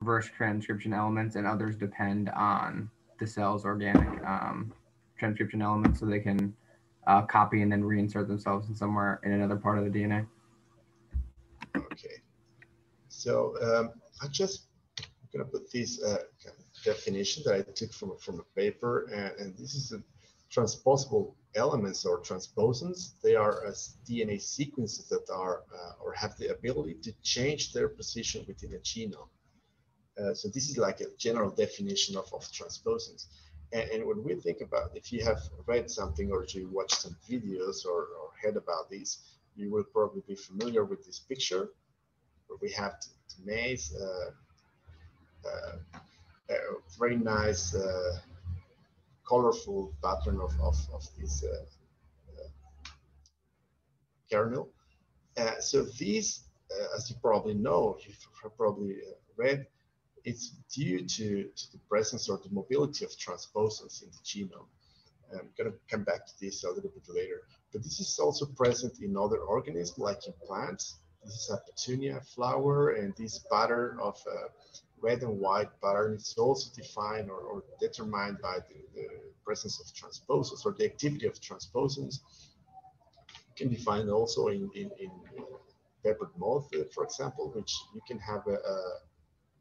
reverse transcription elements, and others depend on the cell's organic transcription elements, so they can copy and then reinsert themselves in somewhere in another part of the DNA. Okay, so I'm gonna put this kind of definition that I took from a paper, and this is a transposable elements or transposons. They are DNA sequences that are or have the ability to change their position within a genome. So this is like a general definition of transposons. And when we think about, if you have read something or you watched some videos or heard about these, you will probably be familiar with this picture where we have the maize, a very nice, colorful pattern of this kernel. So these, as you probably know, you've probably read, it's due to the presence or the mobility of transposons in the genome. I'm going to come back to this a little bit later. But this is also present in other organisms, like in plants. This is a petunia flower, and this pattern of red and white pattern is also defined or determined by the presence of transposons or the activity of transposons. It can be found also in peppered moth, for example, which you can have a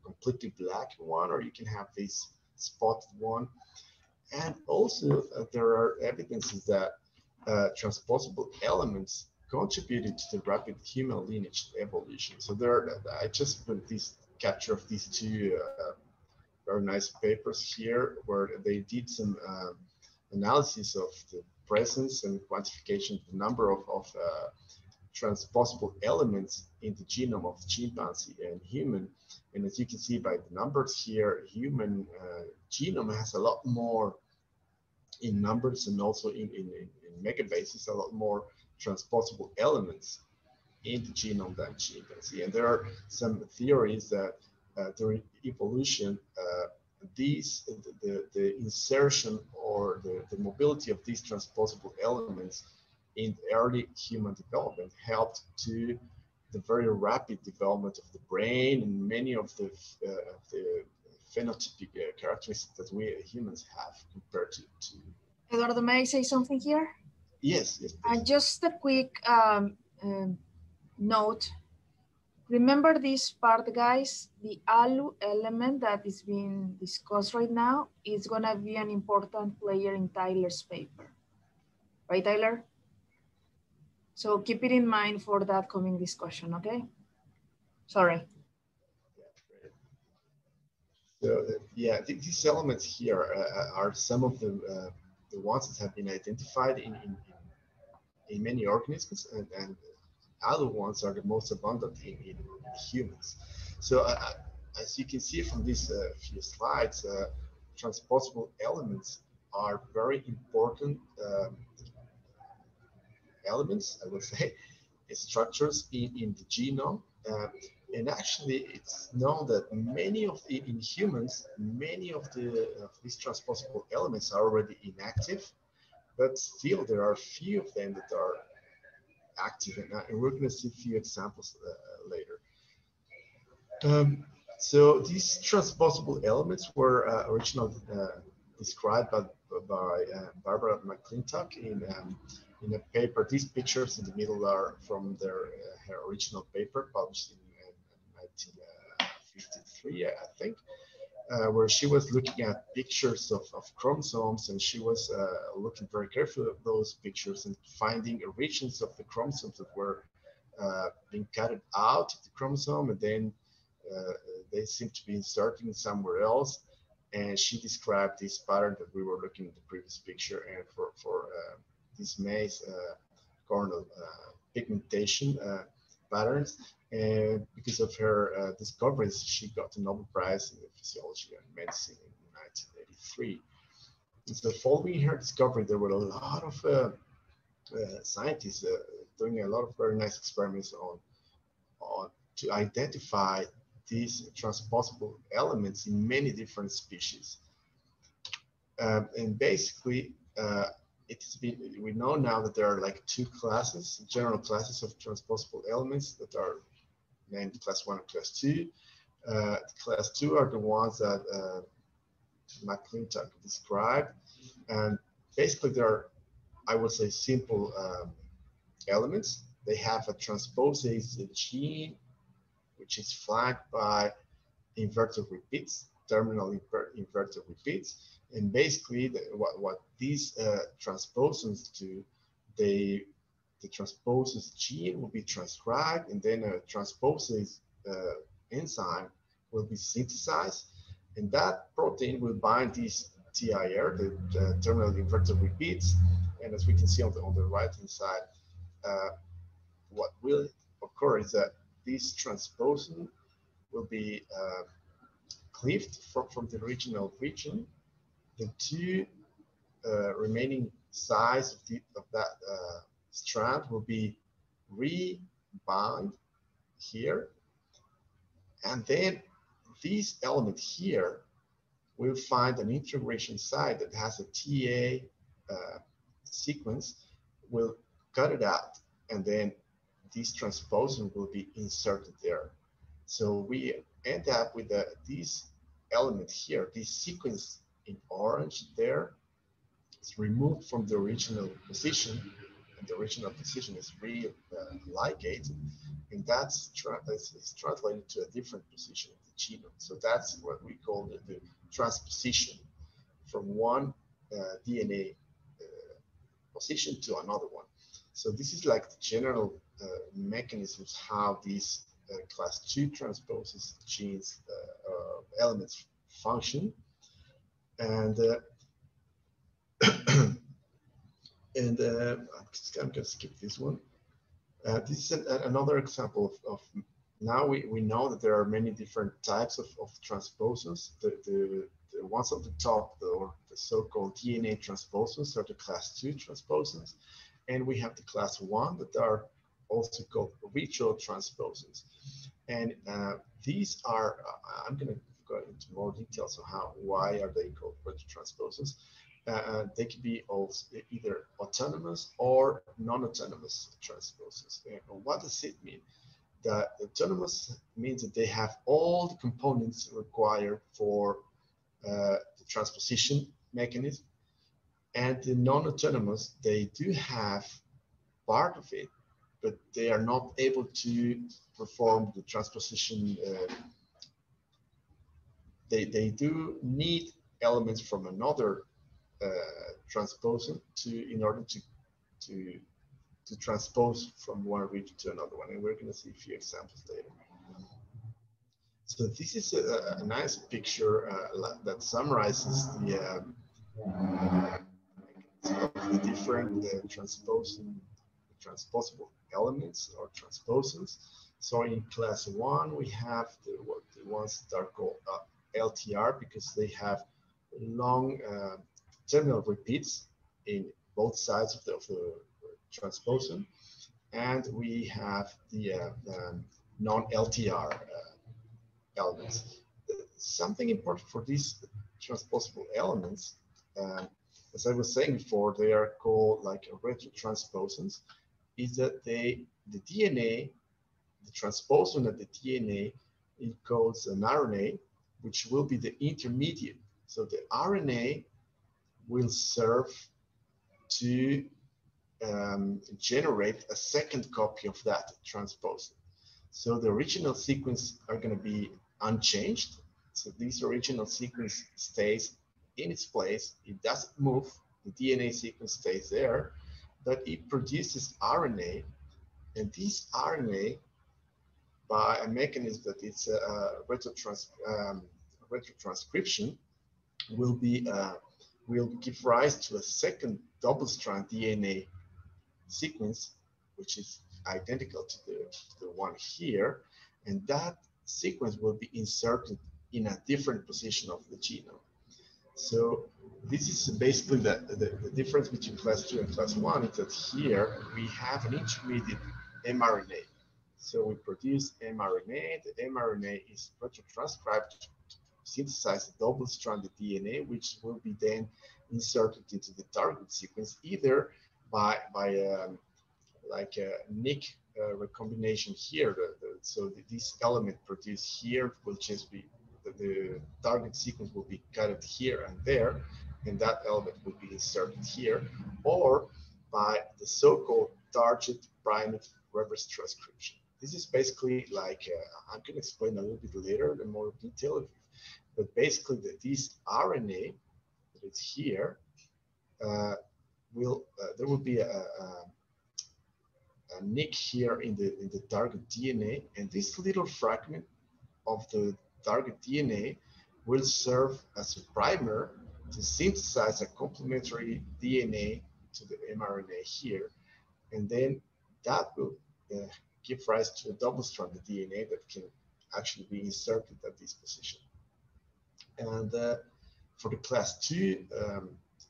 completely black one, or you can have this spotted one. And also there are evidences that transposable elements contributed to the rapid human lineage evolution. So I just put this capture of these two very nice papers here where they did some analysis of the presence and quantification of the number of transposable elements in the genome of chimpanzee and human. And as you can see by the numbers here, human genome has a lot more in numbers and also in megabases, a lot more transposable elements in the genome than chimpanzee. And there are some theories that during evolution, the insertion or the mobility of these transposable elements in early human development helped to the very rapid development of the brain and many of the phenotypic characteristics that we humans have compared to. Eduardo, may I say something here? Yes, yes. Just a quick note. Remember this part, guys, the ALU element that is being discussed right now is gonna be an important player in Tyler's paper. Right, Tyler? So keep it in mind for the upcoming discussion, okay? Sorry. So yeah, these elements here are some of the ones that have been identified in many organisms, and other ones are the most abundant in humans. So as you can see from these few slides, transposable elements are very important elements, I would say, structures in the genome. And actually, it's known that in humans, many of these transposable elements are already inactive, but still there are few of them that are active, and we're going to see a few examples later. So these transposable elements were originally described by Barbara McClintock in a paper. These pictures in the middle are from her original paper published in 1953, I think, where she was looking at pictures of chromosomes, and she was looking very carefully at those pictures and finding regions of the chromosomes that were being cut out of the chromosome, and then they seemed to be inserting somewhere else. And she described this pattern that we were looking at the previous picture, and for this maize cornel pigmentation patterns. And because of her discoveries, she got the Nobel Prize in Physiology and Medicine in 1983. And so following her discovery, there were a lot of scientists doing a lot of very nice experiments on to identify these transposable elements in many different species. And basically, we know now that there are like two classes, general classes of transposable elements that are named class 1 and class 2. Class 2 are the ones that McClintock described. And basically, they're, I would say, simple elements. They have a transposase gene, which is flanked by inverted repeats, terminal inverted repeats. And basically, what these transposons do, the transposase gene will be transcribed, and then a transposase enzyme will be synthesized, and that protein will bind these TIR, the terminal inverted repeats. And as we can see on the right-hand side, what will occur is that this transposon will be cleaved from the original region. The two remaining sides of that strand will be rebound here. And then this element here will find an integration site that has a TA sequence, will cut it out, and then this transposon will be inserted there. So we end up with this element here, this sequence in orange there. It's removed from the original position, and the original position is re-ligated, and that's translated to a different position of the genome. So that's what we call the transposition from one DNA position to another one. So this is like the general mechanisms how these class 2 transposes genes elements function. And I'm going to skip this one. This is another example of now we know that there are many different types of transposons. The ones at the top, or the so-called DNA transposons, are the class 2 transposons. And we have the class 1 that are also called retro transposons. And these are, I'm going to go into more details on why are they called retro transposons. They can be also either autonomous or non-autonomous transposons. And what does it mean? The autonomous means that they have all the components required for the transposition mechanism, and the non-autonomous, they do have part of it, but they are not able to perform the transposition. They do need elements from another transposon in order to transpose from one region to another one, and we're going to see a few examples later. So this is a nice picture that summarizes the different transposable elements or transposons. So in class 1, we have the ones that are called LTR because they have long terminal repeats in both sides of the transposon. And we have the non-LTR elements. Something important for these transposable elements, as I was saying before, they are called like retrotransposons, is that the DNA, the transposon of the DNA encodes an RNA, which will be the intermediate. So the RNA will serve to generate a second copy of that transposon. So the original sequence are going to be unchanged. So this original sequence stays in its place. It doesn't move. The DNA sequence stays there, but it produces RNA, and this RNA, by a mechanism that it's retrotranscription, will give rise to a second double-strand DNA sequence, which is identical to the one here, and that sequence will be inserted in a different position of the genome. So this is basically the difference between class 2 and class 1 is that here we have an intermediate mRNA. So we produce mRNA. The mRNA is retrotranscribed to synthesize the double-stranded DNA, which will be then inserted into the target sequence, either by like a nick recombination here, the so this element produced here will just be, the target sequence will be cut here and there, and that element will be inserted here, or by the so-called target primed reverse transcription. This is basically like, I'm going to explain a little bit later in more detail, but basically this RNA that is here there will be a nick here in the target DNA, and this little fragment of the target DNA will serve as a primer to synthesize a complementary DNA to the mRNA here, and then that will give rise to a double-stranded DNA that can actually be inserted at this position. And for the class 2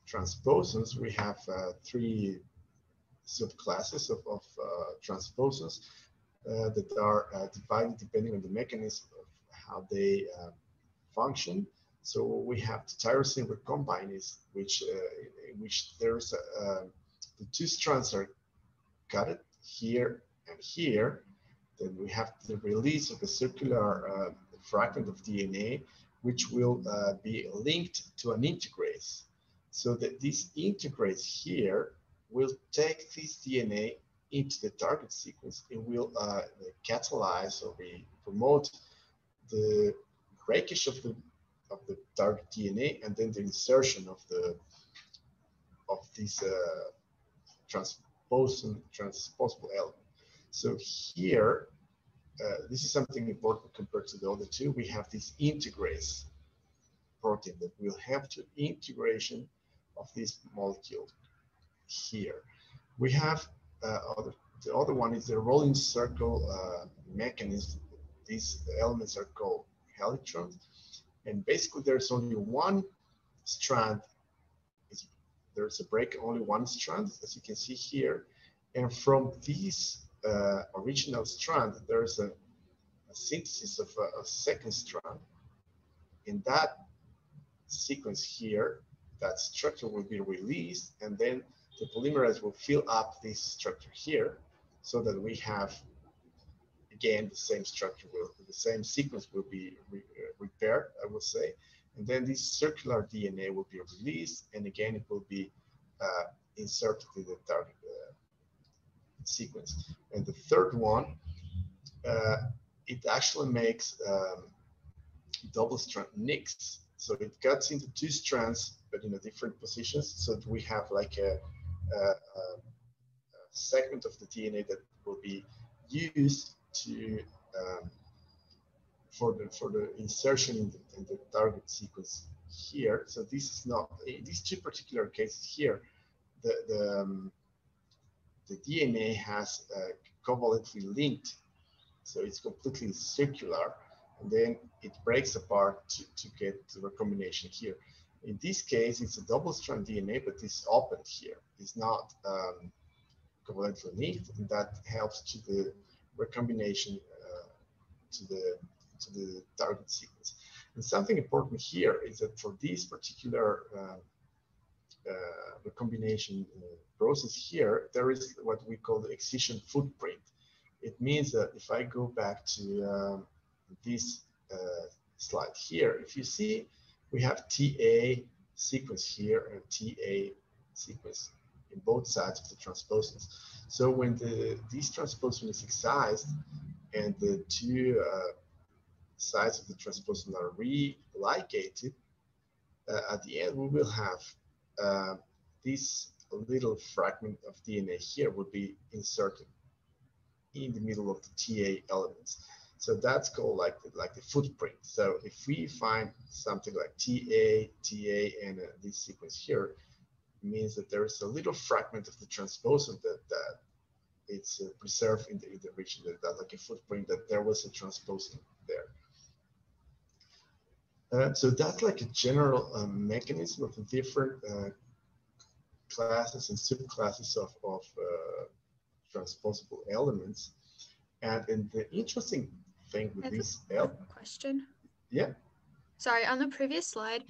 transposons, we have 3 subclasses of transposons that are divided depending on the mechanism of how they function. So we have the tyrosine recombinase, in which there's the 2 strands are cut here and here. Then we have the release of a circular fragment of DNA, which will be linked to an integrase. So that this integrase here will take this DNA into the target sequence. It will catalyze or promote the breakage of the target DNA, and then the insertion of this transposable element. So here, this is something important compared to the other 2. We have this integrase protein that will have the integration of this molecule here. We have the other one is the rolling circle mechanism. These elements are called helitrons, and basically there's only one strand. There's a break, only one strand, as you can see here, and from this original strand, there's a synthesis of a second strand. In that sequence here, that structure will be released, and then the polymerase will fill up this structure here, so that we have, again, the same structure, the same sequence will be repaired, I would say. And then this circular DNA will be released, and again, it will be inserted in the target sequence. And the third one, it actually makes double strand nicks. So it cuts into 2 strands, but in a different positions. So that we have like a segment of the DNA that will be used to for the insertion in the target sequence here. So this is not, in these 2 particular cases here, the DNA has covalently linked, so it's completely circular, and then it breaks apart to get the recombination here. In this case, it's a double-strand DNA, but it's opened here. It's not covalently linked, and that helps to the recombination to the target sequence. And something important here is that for this particular recombination process here, there is what we call the excision footprint. It means that if I go back to this slide here, if you see, we have TA sequence here and TA sequence in both sides of the transposons. So when this transposon is excised and the 2 sides of the transposon are religated, at the end we will have this little fragment of DNA here will be inserted in the middle of the TA elements. So that's called like the footprint. So if we find something like TA, and this sequence here, it means that there is a little fragment of the transposon that it's preserved in the region, that like a footprint that there was a transposon there. So that's like a general mechanism of the different classes and subclasses of transposable elements. And the interesting thing with this question. Yeah. Sorry, on the previous slide,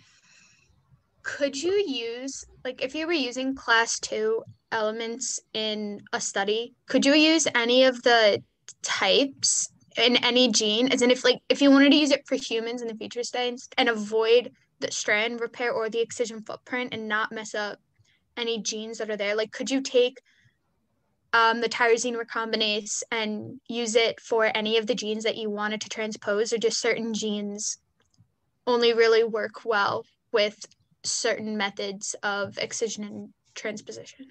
could you use, like if you were using class 2 elements in a study, could you use any of the types in any gene, as in if you wanted to use it for humans in the future studies and avoid the strand repair or the excision footprint and not mess up any genes that are there, like could you take the tyrosine recombinase and use it for any of the genes that you wanted to transpose, or just certain genes only really work well with certain methods of excision and transposition?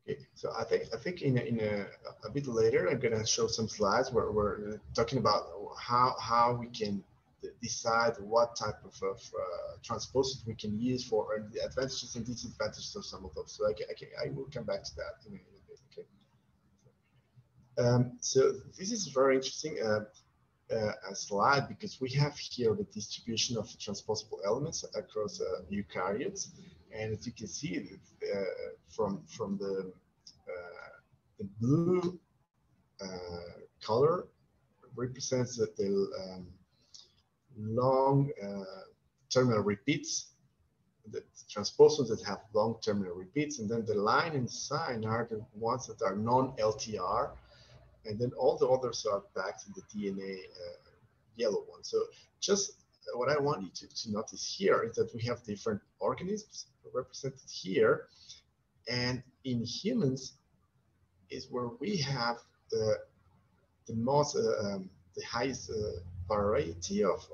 Okay, so I think in a bit later I'm gonna show some slides where we're talking about how we can decide what type of transposons we can use for the advantages and disadvantages of some of those. So I will come back to that in a bit. Okay. So this is very interesting a slide, because we have here the distribution of transposable elements across eukaryotes, and as you can see from the blue color represents the long terminal repeats, the transposons that have long terminal repeats, and then the line and sign are the ones that are non-LTR, and then all the others are back to the DNA yellow one. So just what I want you to notice here is that we have different organisms represented here, and in humans is where we have the most the highest variety of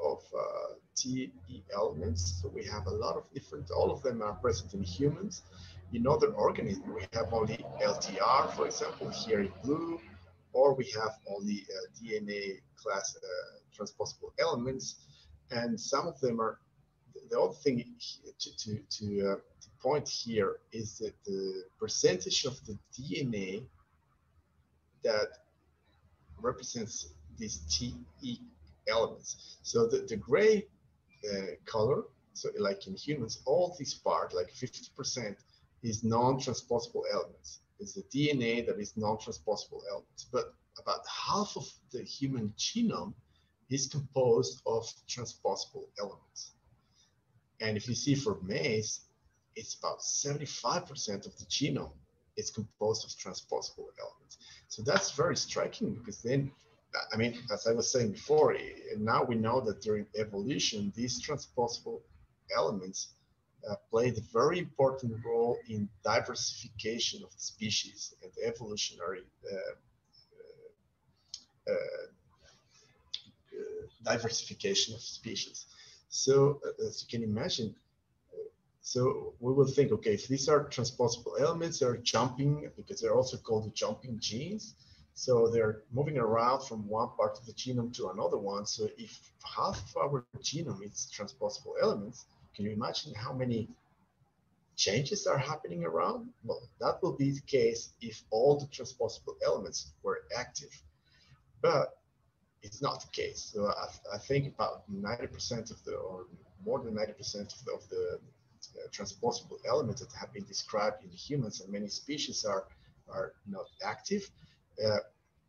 TE elements. So we have a lot of different, all of them are present in humans. In other organisms, we have only LTR, for example, here in blue, or we have only DNA class transposable elements. And some of them are, the other thing to point here is that the percentage of the DNA that represents these TE elements. So the gray color, so like in humans, all this part, like 50%, is non-transposable elements. It's the DNA that is non-transposable elements. But about half of the human genome is composed of transposable elements. And if you see for maize, it's about 75% of the genome is composed of transposable elements. So that's very striking, because then, I mean, as I was saying before, now we know that during evolution, these transposable elements played a very important role in diversification of the species and evolutionary diversification of species. So as you can imagine, so we will think, okay, if these are transposable elements, they're jumping, because they're also called the jumping genes. So they're moving around from one part of the genome to another one. So if half of our genome is transposable elements, can you imagine how many changes are happening around? Well, that will be the case if all the transposable elements were active, but it's not the case. So I think about 90% of the, or more than 90% of the transposable elements that have been described in humans and many species are not active.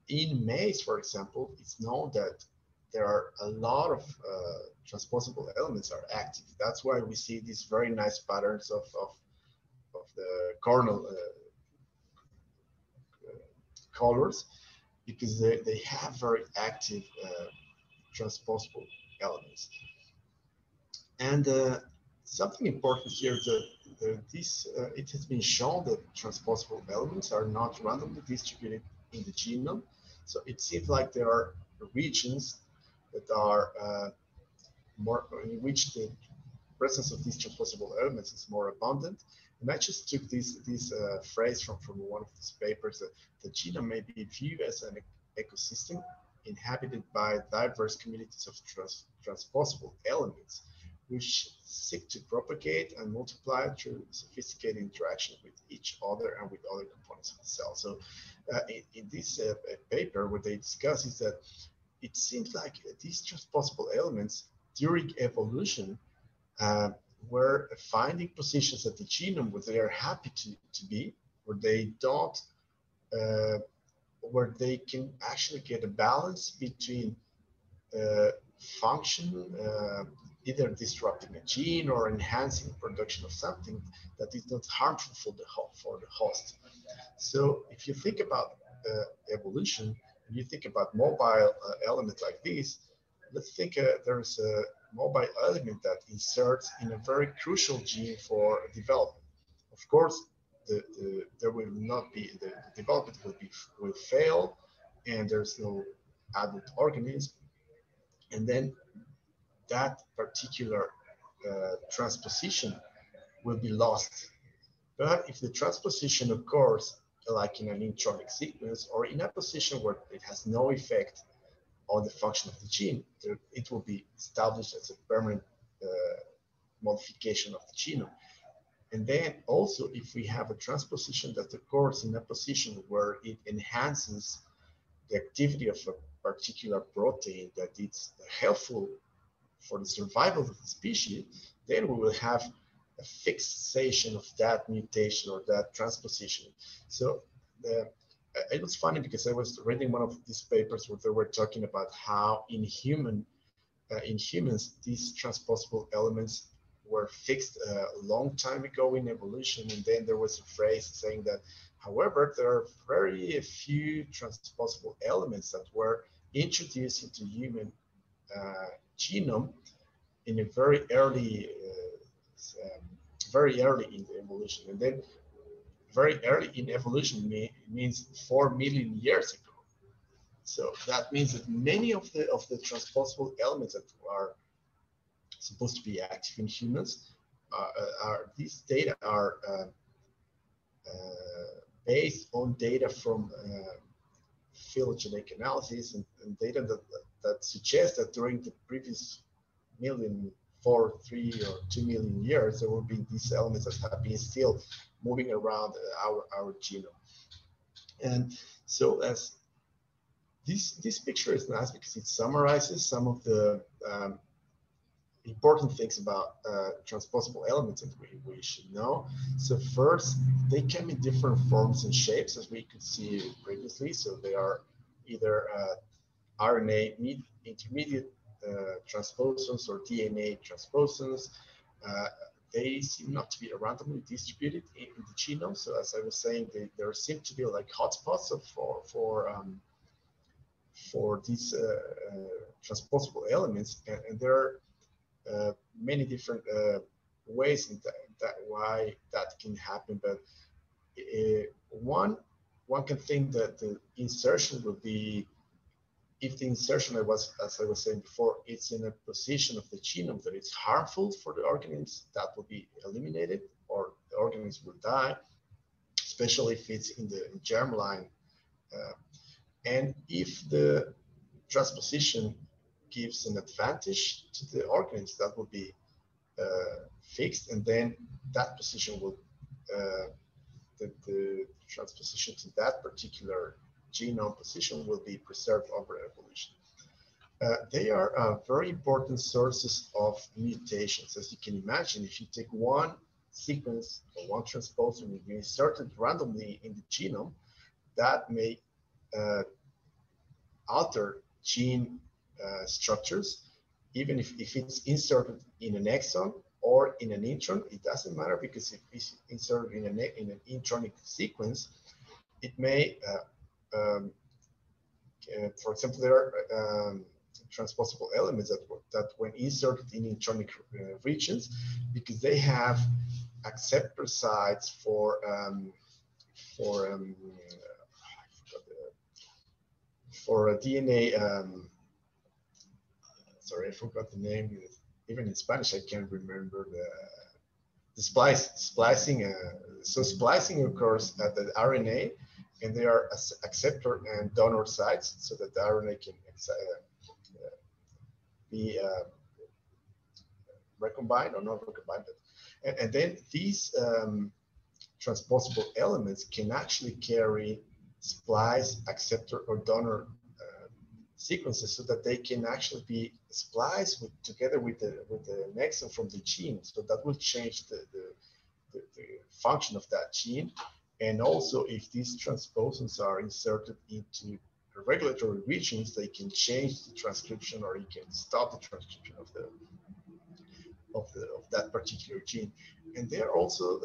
In maize, for example, it's known that there are a lot of transposable elements are active. That's why we see these very nice patterns of the cornel colors, because they have very active transposable elements. And something important here is that it has been shown that transposable elements are not randomly distributed in the genome. So it seems like there are regions that are more, in which the presence of these transposable elements is more abundant. And I just took this phrase from one of these papers, that the genome may be viewed as an ecosystem inhabited by diverse communities of transposable elements, which seek to propagate and multiply through sophisticated interaction with each other and with other components of the cell. So in this paper, what they discuss is that it seems like these transposable elements during evolution were finding positions at the genome where they are happy to be, where they don't, where they can actually get a balance between function, either disrupting a gene or enhancing production of something that is not harmful for the host. So if you think about evolution, when you think about mobile element like this, let's think there's a mobile element that inserts in a very crucial gene for development. Of course, there will not be, the development will fail, and there's no adult organism, and then that particular transposition will be lost. But if the transposition occurs like in an intronic sequence or in a position where it has no effect on the function of the gene, it will be established as a permanent modification of the genome. And then also, if we have a transposition that occurs in a position where it enhances the activity of a particular protein that is helpful for the survival of the species, then we will have a fixation of that mutation or that transposition. So it was funny because I was reading one of these papers where they were talking about how in humans, these transposable elements were fixed a long time ago in evolution. And then there was a phrase saying that, however, there are very few transposable elements that were introduced into human genome in a very early in the evolution. And then very early in evolution means 4 million years ago. So that means that many of the transposable elements that are supposed to be active in humans these data are based on data from phylogenetic analysis and data that suggests that during the previous 3 or 2 million years, there will be these elements that have been still moving around our genome. And so as this picture is nice because it summarizes some of the important things about transposable elements that we should know. So first, they come in different forms and shapes, as we could see previously. So they are either RNA intermediate transposons or DNA transposons. They seem not to be randomly distributed in the genome. So as I was saying, there seem to be like hotspots for these transposable elements, and there are many different ways in why that can happen. But one can think that the insertion would be, if the insertion as I was saying before, it's in a position of the genome that it's harmful for the organisms, that will be eliminated, or the organisms will die, especially if it's in the germline. And if the transposition gives an advantage to the organisms, that will be fixed, and then that position will, the transposition to that particular genome position will be preserved over evolution. They are very important sources of mutations. As you can imagine, if you take one sequence or one transposon and you insert it randomly in the genome, that may alter gene structures, even if it's inserted in an exon or in an intron. It doesn't matter, because if it's inserted in an intronic sequence, it may, for example, there are transposable elements that when inserted in intronic regions, because they have acceptor sites for a DNA, sorry, I forgot the name. Even in Spanish, I can't remember the splicing. So splicing occurs at the RNA, and they are acceptor and donor sites, so that the RNA can be recombined or not recombined. And then these transposable elements can actually carry splice, acceptor, or donor sequences, so that they can actually be spliced together with the exon from the gene. So that will change the function of that gene. And also, if these transposons are inserted into regulatory regions, they can change the transcription, or you can stop the transcription of that particular gene. And they're also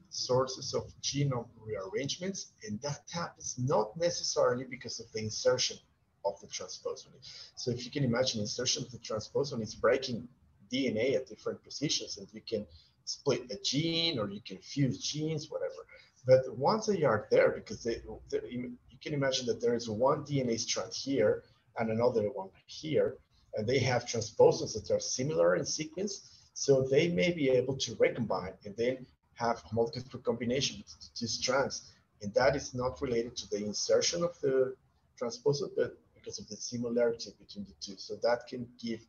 sources of genome rearrangements, and that happens not necessarily because of the insertion of the transposon. So if you can imagine, insertion of the transposon is breaking DNA at different positions, and you can split a gene or you can fuse genes, whatever. But once they are there, because you can imagine that there is one DNA strand here and another one here, and they have transposons that are similar in sequence, so they may be able to recombine and then have homologous recombination with two strands. And that is not related to the insertion of the transposon, but because of the similarity between the two. So that can give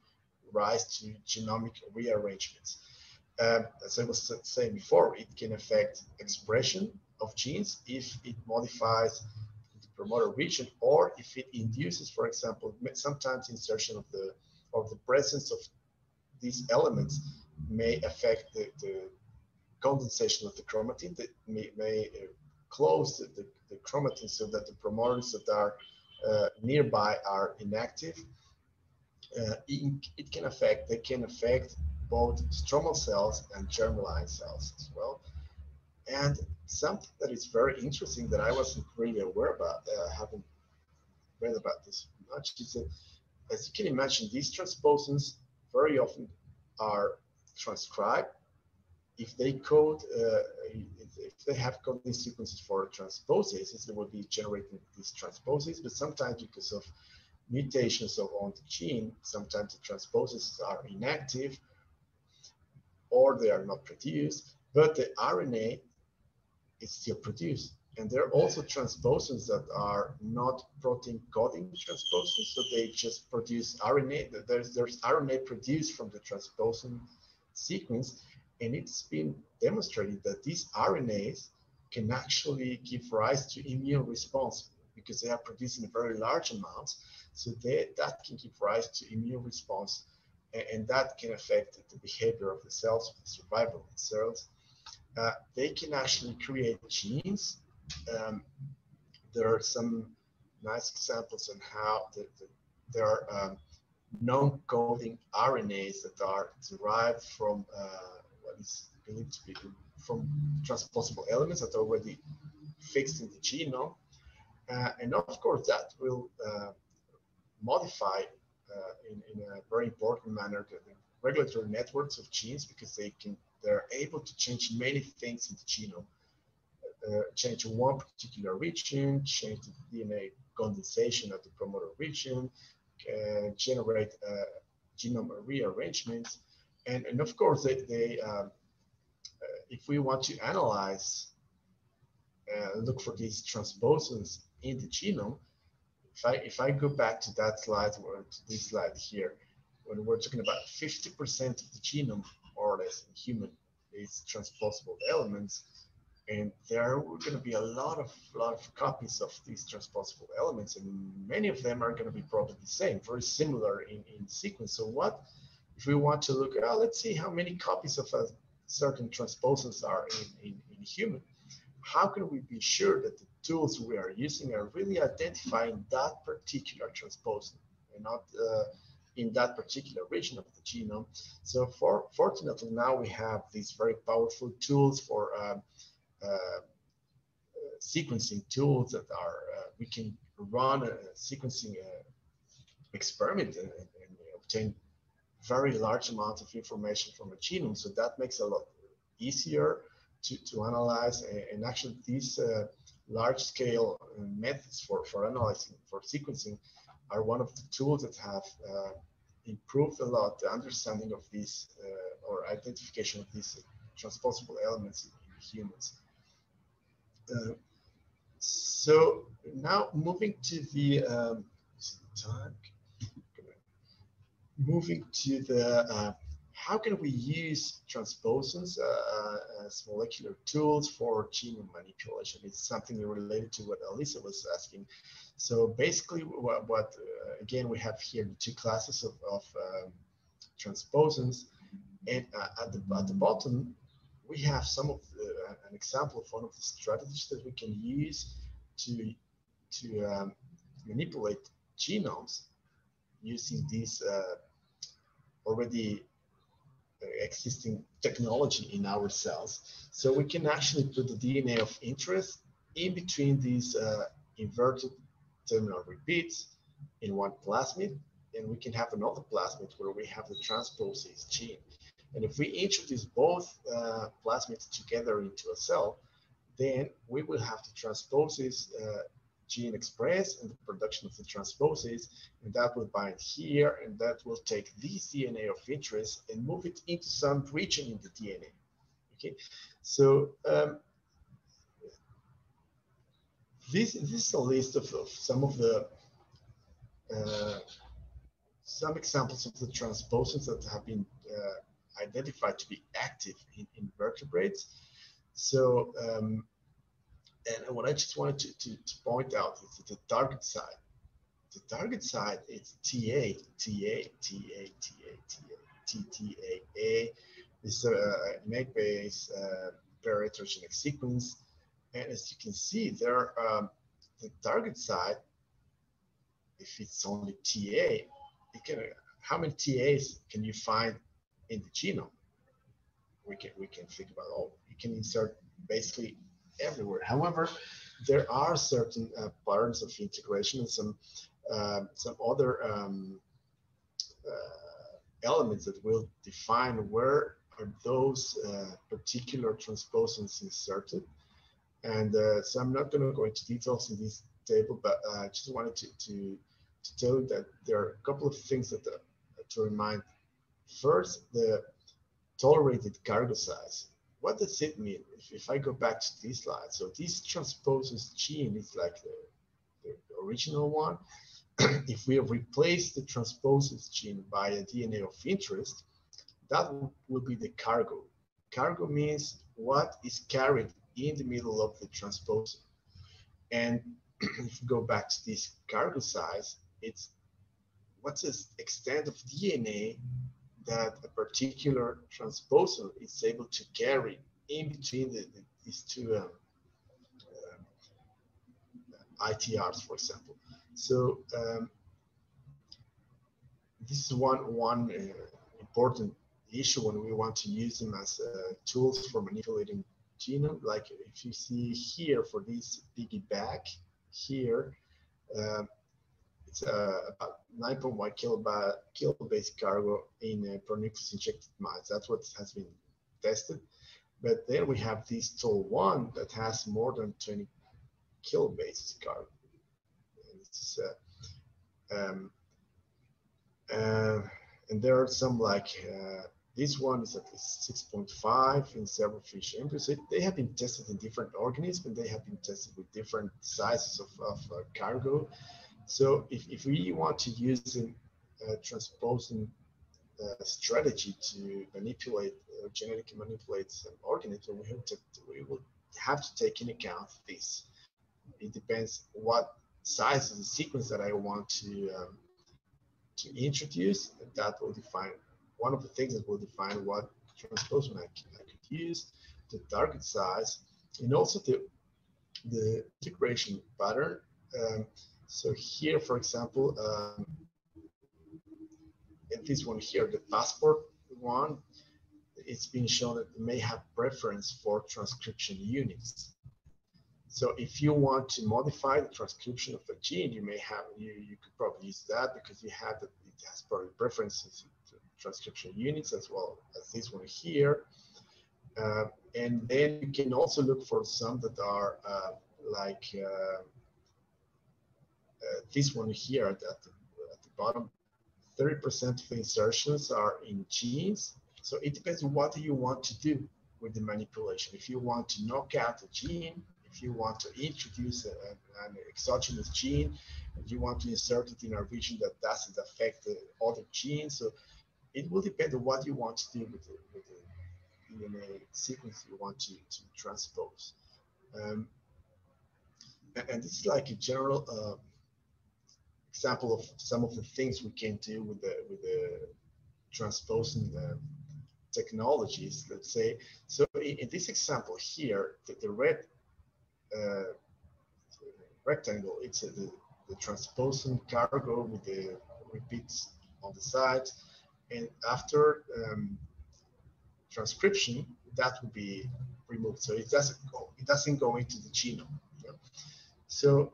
rise to genomic rearrangements. As I was saying before, it can affect expression of genes if it modifies the promoter region, or if it induces, for example, sometimes insertion of the presence of these elements may affect the condensation of the chromatin, that may close the chromatin so that the promoters that are nearby are inactive. They can affect both stromal cells and germline cells as well. And something that is very interesting that I wasn't really aware about, haven't read about this much, is that, as you can imagine, these transposons very often are transcribed. If they code, if they have coding sequences for transposes, they will be generating these transposes, but sometimes because of mutations on the gene, sometimes the transposes are inactive or they are not produced, but the RNA is still produced. And there are also transposons that are not protein coding transposons, so they just produce RNA. There's RNA produced from the transposon sequence, and it's been demonstrated that these RNAs can actually give rise to immune response because they are produced in very large amounts. So that can give rise to immune response, and that can affect the behavior of the cells, the survival of the cells. They can actually create genes. There are some nice examples on how there are non-coding RNAs that are derived from what is believed to be from transposable elements that are already fixed in the genome. And of course, that will modify in a very important manner the regulatory networks of genes, because they're able to change many things in the genome. Change one particular region, change the DNA condensation at the promoter region, generate genome rearrangements, and of course, if we want to analyze, look for these transposons in the genome, if I go back to that slide, or to this slide here, when we're talking about 50% of the genome, more or less, in human is transposable elements, and there are going to be a lot of copies of these transposable elements, and many of them are going to be probably the same, very similar in sequence. So what if we want to look at, let's see how many copies of a certain transposons are in human? How can we be sure that the tools we are using are really identifying that particular transposon and not in that particular region of the genome? So fortunately, now we have these very powerful tools for sequencing tools that are, we can run a sequencing experiment and obtain very large amounts of information from a genome. So that makes it a lot easier to analyze, and actually these large-scale methods for analyzing, for sequencing, are one of the tools that have improved a lot the understanding of these or identification of these transposable elements in humans. So now moving to the how can we use transposons as molecular tools for genome manipulation? It's something related to what Elisa was asking. So basically, again, we have here the two classes of transposons, and at the bottom, we have some of an example of one of the strategies that we can use to manipulate genomes using these already existing technology in our cells. So we can actually put the DNA of interest in between these inverted terminal repeats, in one plasmid, and we can have another plasmid where we have the transposase gene. And if we introduce both plasmids together into a cell, then we will have the transposase gene expressed and the production of the transposase, and that will bind here, and that will take this DNA of interest and move it into some region in the DNA. Okay, so this is a list of some of the some examples of the transposons that have been identified to be active in vertebrates. So, and what I just wanted to point out is that the target site. The target site is TA, TA, TA, TA, TA, TTAA. This MEG base very heterogenic sequence. And as you can see there, the target site, if it's only TA, it can, how many TAs can you find in the genome? We can think about all. You can insert basically everywhere. However, there are certain patterns of integration and some other elements that will define where are those particular transposons inserted. And so I'm not going to go into details in this table, but I just wanted to tell you that there are a couple of things that to remind. First, the tolerated cargo size. What does it mean? If I go back to this slide, so this transposase gene is like the original one. If we replace the transposase gene by a DNA of interest, that will be the cargo. Cargo means what is carried in the middle of the transposon. And if you go back to this cargo size, it's what's the extent of DNA that a particular transposon is able to carry in between these two ITRs, for example. So this is one important issue when we want to use them as tools for manipulating genome. Like if you see here for this piggyback here, it's about 9.1 kilobase cargo in pronucleus injected mice. That's what has been tested. But then we have this TOL1 that has more than 20 kilobases cargo. It's, and there are some like this one is at least 6.5 in several fish embryos. They have been tested in different organisms, and they have been tested with different sizes of cargo. So if we want to use a transposing strategy to manipulate, genetically manipulate some organism, we will have to take into account this. It depends what size of the sequence that I want to introduce. That will define one of the things that will define what transposon I could use, the target size, and also the integration pattern. So here, for example, in this one here, the passport one, it's been shown that it may have preference for transcription units. So if you want to modify the transcription of a gene, you may have, you could probably use that because you have that it has probably preferences to transcription units as well as this one here. And then you can also look for some that are like this one here at the bottom. 30% of the insertions are in genes. So it depends on what you want to do with the manipulation. If you want to knock out a gene, if you want to introduce an exogenous gene, and you want to insert it in a region that doesn't affect the other genes. So it will depend on what you want to do with the DNA sequence you want to transpose. And this is like a general example of some of the things we can do with the transposing technologies, let's say. So in this example here, the red rectangle, it's the transposing cargo with the repeats on the side, and after transcription, that will be removed. So it doesn't go into the genome. You know? So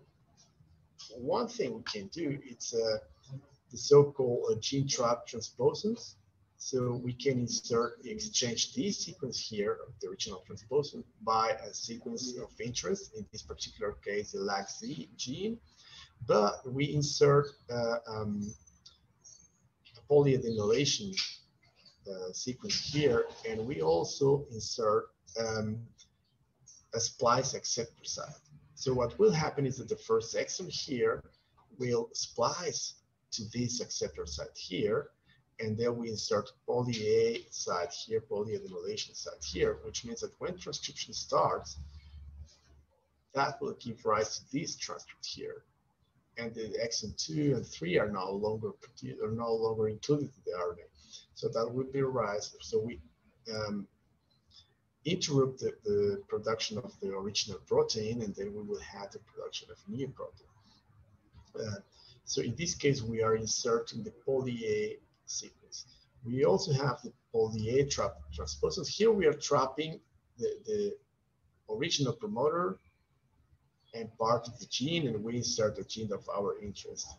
one thing we can do, it's the so-called gene trap transposons. So we can exchange this sequence here of the original transposon by a sequence of interest, in this particular case, the LAGZ gene, but we insert a polyadenylation sequence here, and we also insert a splice acceptor site. So what will happen is that the first exon here will splice to this acceptor site here, and then we insert poly A site here, polyadenylation site here, which means that when transcription starts, that will give rise to this transcript here. And the exon 2 and 3 are no longer included in the RNA. So that would be rise. So we interrupt the production of the original protein, and then we will have the production of new protein. So in this case, we are inserting the poly A sequence. We also have the poly A trap transposons. Here we are trapping the original promoter and part of the gene, and we insert the gene of our interest.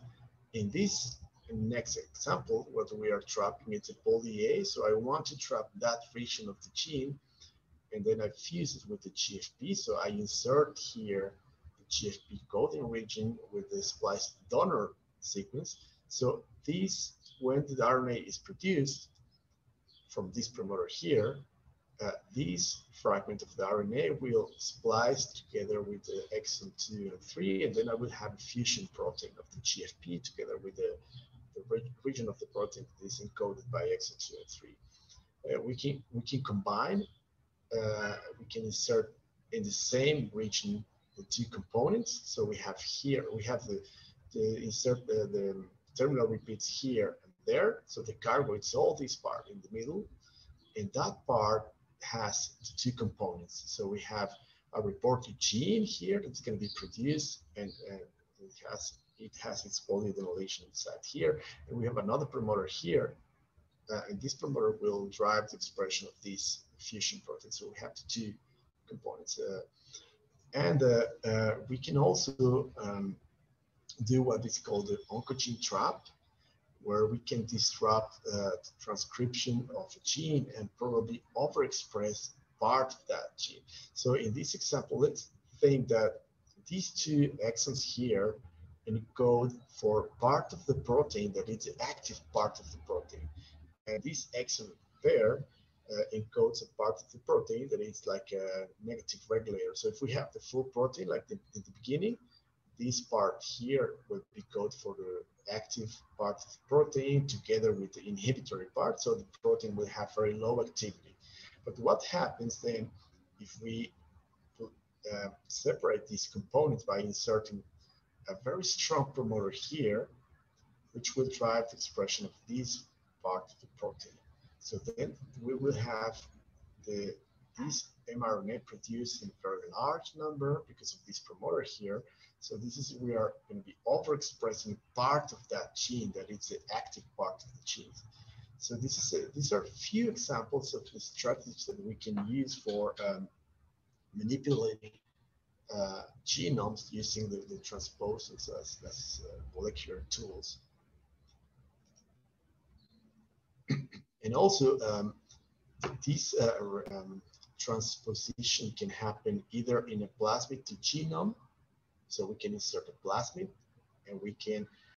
In this next example, what we are trapping is a poly A. So I want to trap that region of the gene, and then I fuse it with the GFP. So I insert here the GFP coding region with the spliced donor sequence. So this, when the RNA is produced from this promoter here, this fragment of the RNA will splice together with the exon 2 and 3, and then I will have a fusion protein of the GFP together with the region of the protein that is encoded by exon 2 and 3. We can combine. We can insert in the same region the two components. So we have here, we have the insert the terminal repeats here and there. So the cargo, it's all this part in the middle, and that part has the two components. So we have a reporter gene here that's going to be produced, and it has its polyadenylation site here, and we have another promoter here, and this promoter will drive the expression of this fusion protein. So we have the two components, and we can also do what is called the oncogene trap, where we can disrupt the transcription of a gene and probably overexpress part of that gene. So in this example, let's think that these two exons here encode for part of the protein that is the active part of the protein. And this exon there encodes a part of the protein that is like a negative regulator. So if we have the full protein, like in the beginning, this part here will be coded for the active part of the protein together with the inhibitory part. So the protein will have very low activity. But what happens then if we separate these components by inserting a very strong promoter here, which will drive the expression of this part of the protein. So then we will have this mRNA produced in a very large number because of this promoter here. So this is, we are going to be overexpressing part of that gene that is the active part of the gene. So these are a few examples of the strategies that we can use for manipulating genomes using the transposons as molecular tools. And also, this transposition can happen either in a plasmid to genome. So we can insert a plasmid, and we can